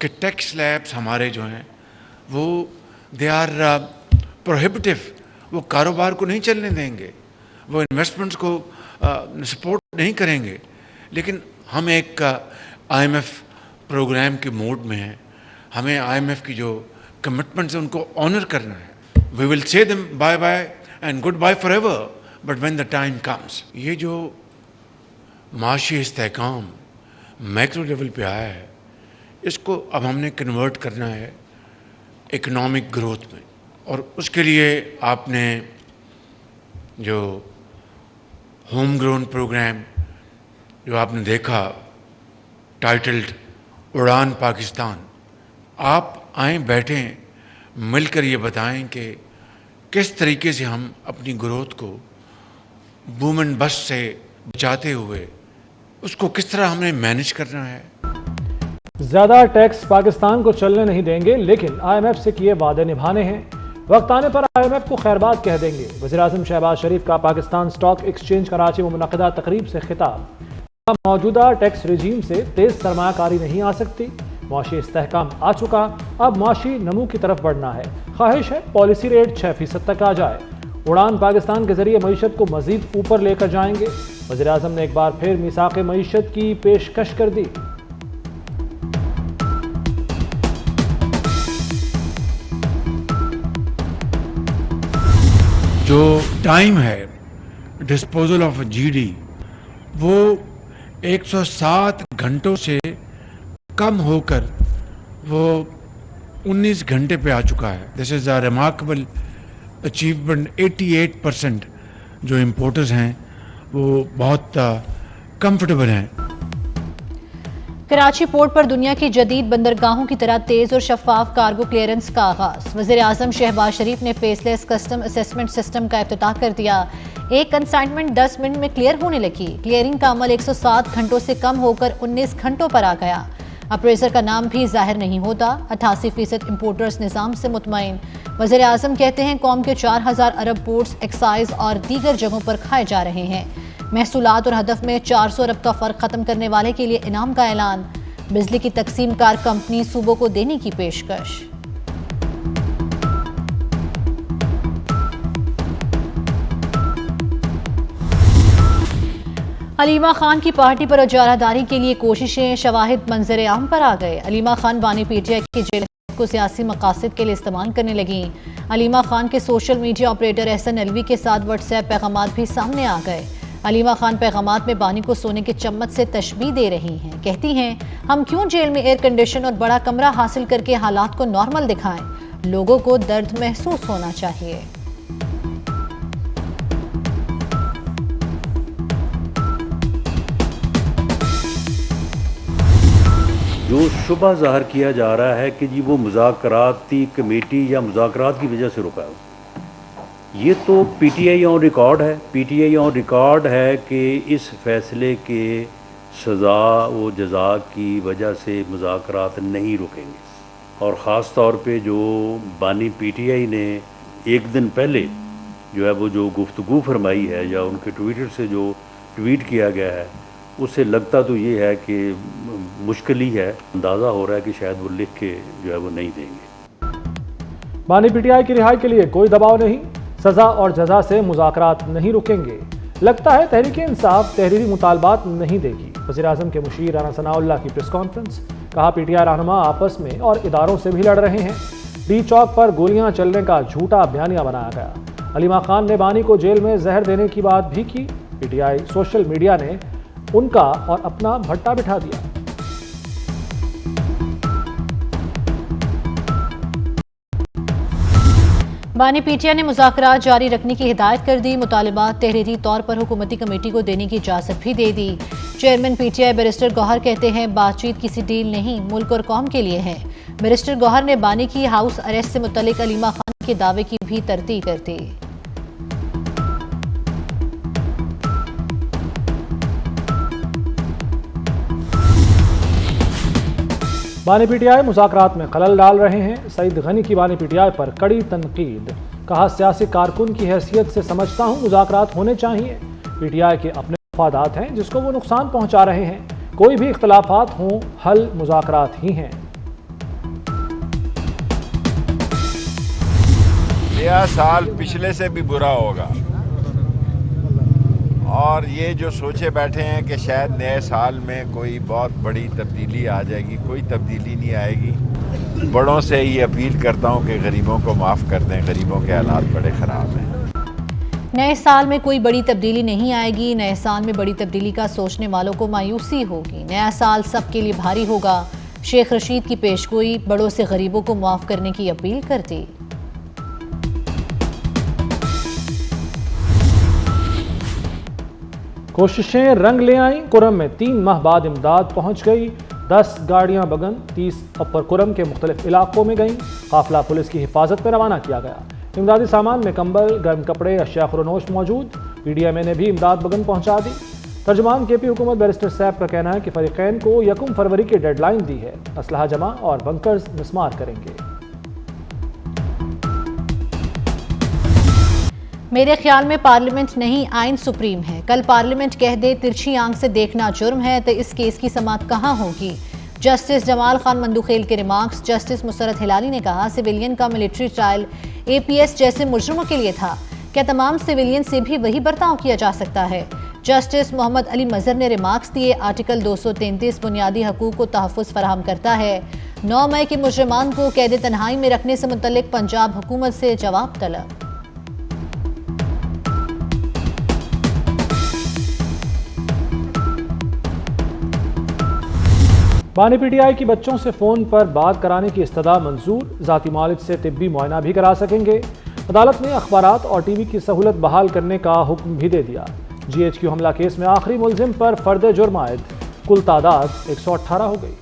کہ tax syllabus ہمارے جو ہیں وہ دے آر پروہیبٹیو، وہ کاروبار کو نہیں چلنے دیں گے، وہ انویسٹمنٹس کو سپورٹ نہیں کریں گے. لیکن ہم ایک آئی ایم ایف پروگرام کے موڈ میں ہیں. ہمیں آئی ایم ایف کی جو کمٹمنٹس ہیں ان کو آنر کرنا ہے. We will say them bye bye and goodbye forever, but when the time comes. یہ جو معاشی استحکام میکرو لیول پہ آیا ہے، اس کو اب ہم نے کنورٹ کرنا ہے اکنامک گروتھ میں. اور اس کے لیے آپ نے جو ہوم گرون پروگرام جو آپ نے دیکھا ٹائٹلڈ اڑان پاکستان، آپ آئیں بیٹھیں مل کر یہ بتائیں کہ کس طریقے سے ہم اپنی گروتھ کو بوم اینڈ بسٹ سے بچاتے ہوئے اس کو کس طرح ہم نے مینیج کرنا ہے. زیادہ ٹیکس پاکستان کو چلنے نہیں دیں گے، لیکن آئی ایم ایف سے کیے وعدے نبھانے ہیں. وقت آنے پر آئی ایم ایف کو خیر بات کہہ دیں گے. وزیراعظم شہباز شریف کا پاکستان اسٹاک ایکسچینج کراچی میں منعقدہ تقریب سے خطاب. موجودہ ٹیکس رجیم سے تیز سرمایہ کاری نہیں آ سکتی. معاشی استحکام آ چکا، اب معاشی نمو کی طرف بڑھنا ہے. خواہش ہے پالیسی ریٹ 6% تک آ جائے. اڑان پاکستان کے ذریعے معیشت کو مزید اوپر لے کر جائیں گے. وزیراعظم نے ایک بار پھر میثاق معیشت کی پیشکش کر دی. جو ٹائم ہے ڈسپوزل آف جی ڈی وہ 107 گھنٹوں سے کم ہو کر وہ 19 گھنٹے پہ آ چکا ہے. دس از اے ریمارکیبل اچیومنٹ. 88% جو امپورٹرز ہیں وہ بہت کمفرٹیبل ہیں. کراچی پورٹ پر دنیا کی جدید بندرگاہوں کی طرح تیز اور شفاف کارگو کلیئرنس کا آغاز. وزیر اعظم شہباز شریف نے فیس لیس کسٹم اسسمنٹ سسٹم کا افتتاح کر دیا. ایک کنسائنمنٹ 10 منٹ میں کلیئر ہونے لگی. کلیئرنگ کا عمل 107 گھنٹوں سے کم ہو کر 19 گھنٹوں پر آ گیا. اپریزر کا نام بھی ظاہر نہیں ہوتا. 88% امپورٹرز نظام سے مطمئن. وزیر اعظم کہتے ہیں قوم کے 4000 ارب پورٹس ایکسائز اور دیگر جگہوں پر کھائے جا رہے ہیں. محصولات اور ہدف میں 400 ارب کا فرق ختم کرنے والے کے لیے انعام کا اعلان. بجلی کی تقسیم کار کمپنی صوبوں کو دینے کی پیشکش. علیمہ خان کی پارٹی پر اجارہ داری کے لیے کوششیں. شواہد منظر عام پر آ گئے. علیمہ خان بانی پی ٹی آئی کی جیل کو سیاسی مقاصد کے لیے استعمال کرنے لگیں. علیمہ خان کے سوشل میڈیا آپریٹر احسن الوی کے ساتھ واٹس ایپ پیغامات بھی سامنے آ گئے. علیمہ خان پیغامات میں بانی کو سونے کے چمچ سے تشبیہ دے رہی ہیں. کہتی ہیں ہم کیوں جیل میں ایئر کنڈیشن اور بڑا کمرہ حاصل کر کے حالات کو نارمل دکھائیں. لوگوں کو درد محسوس ہونا چاہیے. جو شبہ ظاہر کیا جا رہا ہے کہ جی وہ مذاکراتی کمیٹی یا مذاکرات کی وجہ سے رکا ہے، یہ تو پی ٹی آئی آن ریکارڈ ہے. پی ٹی آئی آن ریکارڈ ہے کہ اس فیصلے کے سزا و جزا کی وجہ سے مذاکرات نہیں رکیں گے. اور خاص طور پہ جو بانی پی ٹی آئی نے ایک دن پہلے جو ہے وہ جو گفتگو فرمائی ہے یا ان کے ٹویٹر سے جو ٹویٹ کیا گیا ہے، اس سے لگتا تو یہ ہے کہ مشکل ہی ہے. اندازہ ہو رہا ہے کہ شاید وہ لکھ کے جو ہے وہ نہیں دیں گے. بانی پی ٹی آئی کی رہائی کے لیے کوئی دباؤ نہیں. سزا اور جزا سے مذاکرات نہیں رکیں گے. لگتا ہے تحریک انصاف تحریری مطالبات نہیں دے گی. وزیراعظم کے مشیر رانا ثناء اللہ کی پریس کانفرنس. کہا پی ٹی آئی رہنما آپس میں اور اداروں سے بھی لڑ رہے ہیں. ڈی چوک پر گولیاں چلنے کا جھوٹا بیانیہ بنایا گیا. علیمہ خان نے بانی کو جیل میں زہر دینے کی بات بھی کی. پی ٹی آئی سوشل میڈیا نے ان کا اور اپنا بھٹا بٹھا دیا. بانی پی ٹی آئی نے مذاکرات جاری رکھنے کی ہدایت کر دی. مطالبات تحریری طور پر حکومتی کمیٹی کو دینے کی اجازت بھی دے دی. Chairman P T I barrister Gohar کہتے ہیں بات چیت کسی ڈیل نہیں، ملک اور قوم کے لیے ہے. بیرسٹر گوہر نے بانی کی ہاؤس اریسٹ سے متعلق علیمہ خان کے دعوے کی بھی تردید کر دی. بانی پی ٹی آئی مذاکرات میں خلل ڈال رہے ہیں. سعید غنی کی بانی پی ٹی آئی پر کڑی تنقید. کہا سیاسی کارکن کی حیثیت سے سمجھتا ہوں مذاکرات ہونے چاہیے. پی ٹی آئی کے اپنے مفادات ہیں جس کو وہ نقصان پہنچا رہے ہیں. کوئی بھی اختلافات ہوں حل مذاکرات ہی ہیں. نیا سال پچھلے سے بھی برا ہوگا، اور یہ جو سوچے بیٹھے ہیں کہ شاید نئے سال میں کوئی بہت بڑی تبدیلی آ جائے گی، کوئی تبدیلی نہیں آئے گی۔ بڑوں سے یہ اپیل کرتا ہوں کہ غریبوں کو معاف کر دیں، غریبوں کے حالات بڑے خراب ہیں۔ نئے سال میں کوئی بڑی تبدیلی نہیں آئے گی، نئے سال میں بڑی تبدیلی کا سوچنے والوں کو مایوسی ہوگی، نیا سال سب کے لیے بھاری ہوگا۔ شیخ رشید کی پیشگوئی، بڑوں سے غریبوں کو معاف کرنے کی اپیل کرتی۔ کوششیں رنگ لے آئیں، کرم میں 3 ماہ بعد امداد پہنچ گئی، 10 گاڑیاں بگن 30 اپر کرم کے مختلف علاقوں میں گئیں، قافلہ پولیس کی حفاظت میں روانہ کیا گیا۔ امدادی سامان میں کمبل، گرم کپڑے، اشیاء خورنوش موجود۔ پی ڈی ایم اے نے بھی امداد بگن پہنچا دی۔ ترجمان کے پی حکومت بیرسٹر صاحب کا کہنا ہے کہ فریقین کو 1 فروری کی ڈیڈ لائن دی ہے، اسلحہ جمع اور بنکرز مسمار کریں گے۔ میرے خیال میں پارلیمنٹ نہیں، آئین سپریم ہے۔ کل پارلیمنٹ کہہ دے ترچھی آنکھ سے دیکھنا جرم ہے تو اس کیس کی سماعت کہاں ہوگی؟ جسٹس جمال خان مندوخیل کے ریمارکس۔ جسٹس مسرت ہلالی نے کہا سویلین کا ملٹری ٹرائل اے پی ایس جیسے مجرموں کے لیے تھا، کیا تمام سویلین سے بھی وہی برتاؤ کیا جا سکتا ہے؟ جسٹس محمد علی مظہر نے ریمارکس دیے آرٹیکل 233 بنیادی حقوق کو تحفظ فراہم کرتا ہے۔ 9 مئی کے مجرمان کو قید تنہائی میں رکھنے سے متعلق پنجاب حکومت سے جواب طلب۔ بانی پی ٹی آئی کی بچوں سے فون پر بات کرانے کی استدعا منظور، ذاتی معالج سے طبی معائنہ بھی کرا سکیں گے۔ عدالت نے اخبارات اور ٹی وی کی سہولت بحال کرنے کا حکم بھی دے دیا۔ جی ایچ کیو حملہ کیس میں آخری ملزم پر فرد جرم عائد، کل تعداد 118 ہو گئی۔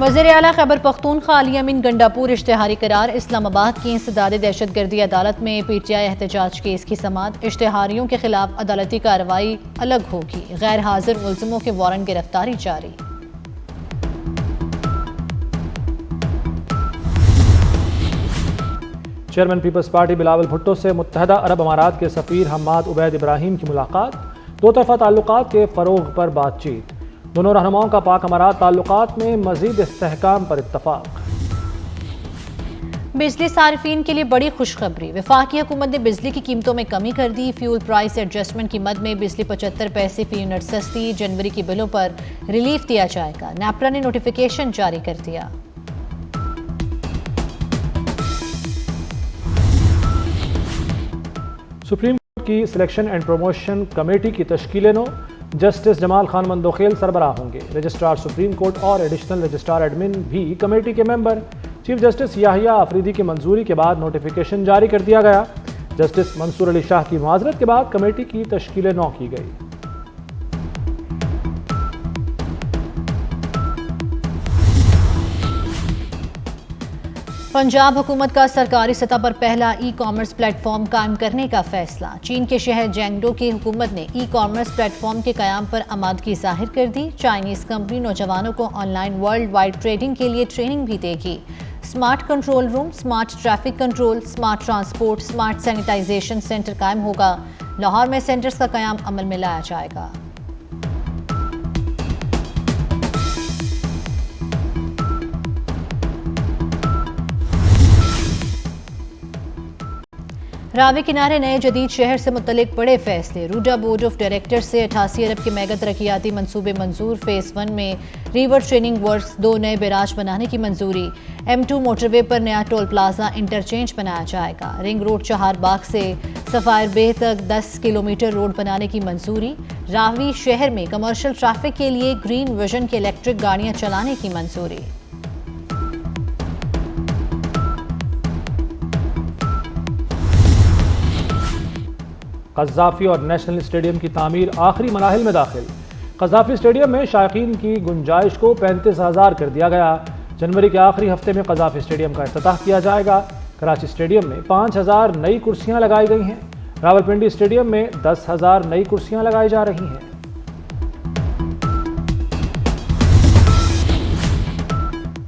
وزیر اعلیٰ خیبر پختونخوا علی امین گنڈاپور اشتہاری قرار۔ اسلام آباد کی انسداد دہشت گردی عدالت میں پی ٹی آئی احتجاج کیس کی سماعت۔ اشتہاریوں کے خلاف عدالتی کارروائی الگ ہوگی، غیر حاضر ملزموں کے وارنٹ گرفتاری جاری۔ Chairman Peoples Party Bilawal Bhutto سے متحدہ عرب امارات کے سفیر حماد عبید ابراہیم کی ملاقات، دو طرفہ تعلقات کے فروغ پر بات چیت۔ دونوں رہنماؤں کا پاک امارات تعلقات میں مزید استحکام پر اتفاق۔ بجلی صارفین کے لیے بڑی خوشخبری، وفاقی حکومت نے بجلی کی قیمتوں میں کمی کر دی۔ فیول پرائس ایڈجسٹمنٹ کی مد میں بجلی 75 پیسے فی یونٹ سستی، جنوری کی بلوں پر ریلیف دیا جائے گا۔ نیپرا نے نوٹیفیکیشن جاری کر دیا۔ سپریم کورٹ کی سلیکشن اینڈ پروموشن کمیٹی کی تشکیل نو، جسٹس جمال خان مندوخیل سربراہ ہوں گے۔ رجسٹرار سپریم کورٹ اور ایڈیشنل رجسٹرار ایڈمن بھی کمیٹی کے ممبر۔ چیف جسٹس یاحییٰ آفریدی کی منظوری کے بعد نوٹیفیکیشن جاری کر دیا گیا۔ جسٹس منصور علی شاہ کی معذرت کے بعد کمیٹی کی تشکیل نو کی گئی۔ پنجاب حکومت کا سرکاری سطح پر پہلا ای کامرس پلیٹ فارم قائم کرنے کا فیصلہ۔ چین کے شہر جینگڈو کی حکومت نے ای کامرس پلیٹ فارم کے قیام پر آمادگی ظاہر کر دی۔ چائنیز کمپنی نوجوانوں کو online world wide trading کے لیے ٹریننگ بھی دے گی۔ Smart control room, smart traffic control, smart transport, smart sanitisation centre قائم ہوگا۔ لاہور میں سینٹرز کا قیام عمل میں لایا جائے گا۔ راوی کنارے نئے جدید شہر سے متعلق بڑے فیصلے۔ روڈا بورڈ آف ڈائریکٹر سے 88 ارب کے میگا ترقیاتی منصوبے منظور۔ فیز 1 میں ریور ٹریننگ ورکس، 2 نئے بیراج بنانے کی منظوری۔ M2 موٹر وے پر نیا ٹول پلازا انٹرچینج بنایا جائے گا۔ رنگ روڈ چہار باغ سے سفائر بے تک 10 کلومیٹر روڈ بنانے کی منظوری۔ راوی شہر میں کمرشل ٹریفک کے لیے گرین ویژن کی الیکٹرک گاڑیاں چلانے کی منظوری۔ قذافی اور نیشنل اسٹیڈیم کی تعمیر آخری مراحل میں داخل۔ قذافی اسٹیڈیم میں شائقین کی گنجائش کو 35,000 کر دیا گیا۔ جنوری کے آخری ہفتے میں قذافی اسٹیڈیم کا افتتاح کیا جائے گا۔ کراچی اسٹیڈیم میں 5,000 نئی کرسیاں لگائی گئی ہیں۔ راولپنڈی اسٹیڈیم میں 10,000 نئی کرسیاں لگائی جا رہی ہیں۔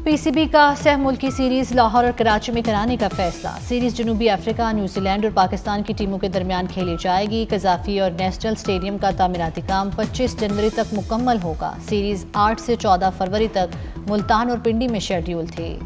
پی سی بی کا سہ ملکی سیریز لاہور اور کراچی میں کرانے کا فیصلہ. سیریز جنوبی افریقہ، نیوزی لینڈ اور پاکستان کی ٹیموں کے درمیان کھیلی جائے گی. قذافی اور نیشنل سٹیڈیم کا تعمیراتی کام 25 جنوری تک مکمل ہوگا. سیریز 8 سے 14 فروری تک ملتان اور پنڈی میں شیڈیول تھی.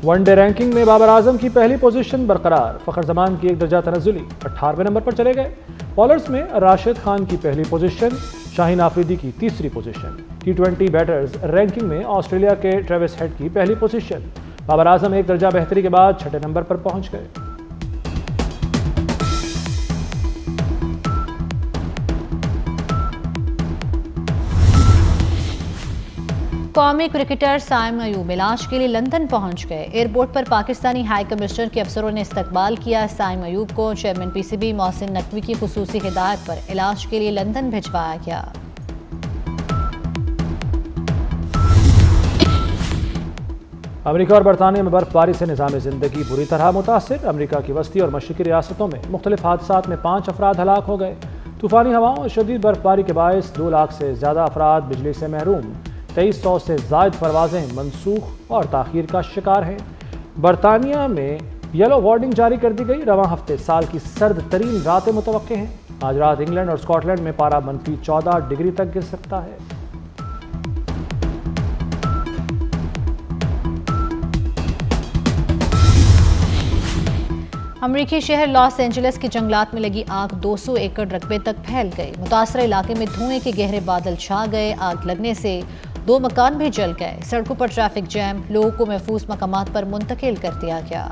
ون ڈے رینکنگ میں بابر اعظم کی پہلی پوزیشن برقرار. فخر زمان کی 1 درجہ تنزلی 18ویں نمبر پر چلے گئے. بالرز میں راشد خان کی پہلی پوزیشن، شاہین آفریدی کی تیسری پوزیشن. T20 بیٹرز رینکنگ میں آسٹریلیا کے ٹریوس ہیڈ کی پہلی پوزیشن. بابر اعظم 1 درجہ بہتری کے بعد 6 نمبر پر پہنچ گئے. قومی کرکٹر سائم ایوب علاج کے لیے لندن پہنچ گئے. ایئرپورٹ پر پاکستانی ہائی کمشنر کے افسروں نے استقبال کیا. سائم ایوب کو chairman P C B Mohsin Naqvi کی خصوصی ہدایت پر علاج کے لیے لندن بھجوایا گیا. امریکہ اور برطانیہ میں برف باری سے نظام زندگی بری طرح متاثر. امریکہ کی وسطی اور مشرقی ریاستوں میں مختلف حادثات میں 5 افراد ہلاک ہو گئے. طوفانی ہواؤں اور شدید برف باری کے باعث 2 لاکھ سے زیادہ افراد بجلی سے محروم. 2300 سے زائد پروازیں منسوخ اور تاخیر کا شکار ہیں. برطانیہ میں یلو وارننگ جاری کر دی گئی. رواں ہفتے سال کی سرد ترین راتیں متوقع ہیں. آج رات انگلینڈ اور اسکاٹ لینڈ میں پارہ -14 ڈگری تک گر سکتا ہے. امریکی شہر لاس اینجلس کے جنگلات میں لگی آگ 200 ایکڑ رقبے تک پھیل گئی. متاثرہ علاقے میں دھوئیں کے گہرے بادل چھا گئے. آگ لگنے سے 2 مکان بھی جل گئے. سڑکوں پر ٹریفک جام، لوگوں کو محفوظ مقامات پر منتقل کر دیا گیا.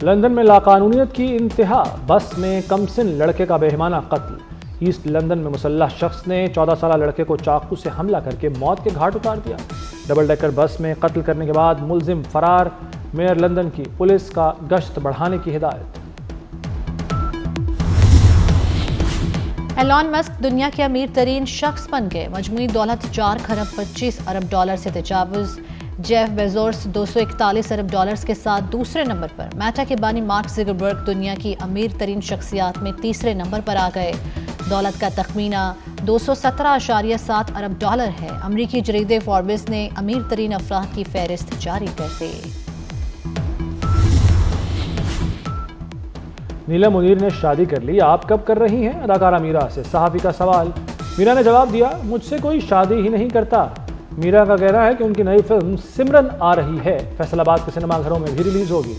لندن میں لاقانونیت کی انتہا، بس میں کم سن لڑکے کا بےرحمانہ قتل. ایسٹ لندن میں مسلح شخص نے 14 سالہ لڑکے کو چاقو سے حملہ کر کے موت کے گھاٹ اتار دیا. ڈبل ڈیکر بس میں قتل کرنے کے بعد ملزم فرار. میئر لندن کی پولیس کا گشت بڑھانے کی ہدایت. ایلان مسک دنیا کے امیر ترین شخص بن گئے. مجموعی دولت 4 خرب 25 ارب ڈالر سے تجاوز. جیف بیزوس 241 ارب ڈالرز کے ساتھ دوسرے نمبر پر. میٹا کے بانی مارک زکربرگ دنیا کی امیر ترین شخصیات میں تیسرے نمبر پر آ گئے. دولت کا تخمینہ 217.7 ارب ڈالر ہے. امریکی جریدے فوربس نے امیر ترین افراد کی فہرست جاری کر دی. نیلا منیر نے شادی کر لی، آپ کب کر رہی ہیں؟ اداکارہ میرا سے صحافی کا سوال. میرا نے جواب دیا، مجھ سے کوئی شادی ہی نہیں کرتا. میرا کا کہنا ہے کہ ان کی نئی فلم سمرن آ رہی ہے، فیصل آباد کے سنیما گھروں میں بھی ریلیز ہوگی.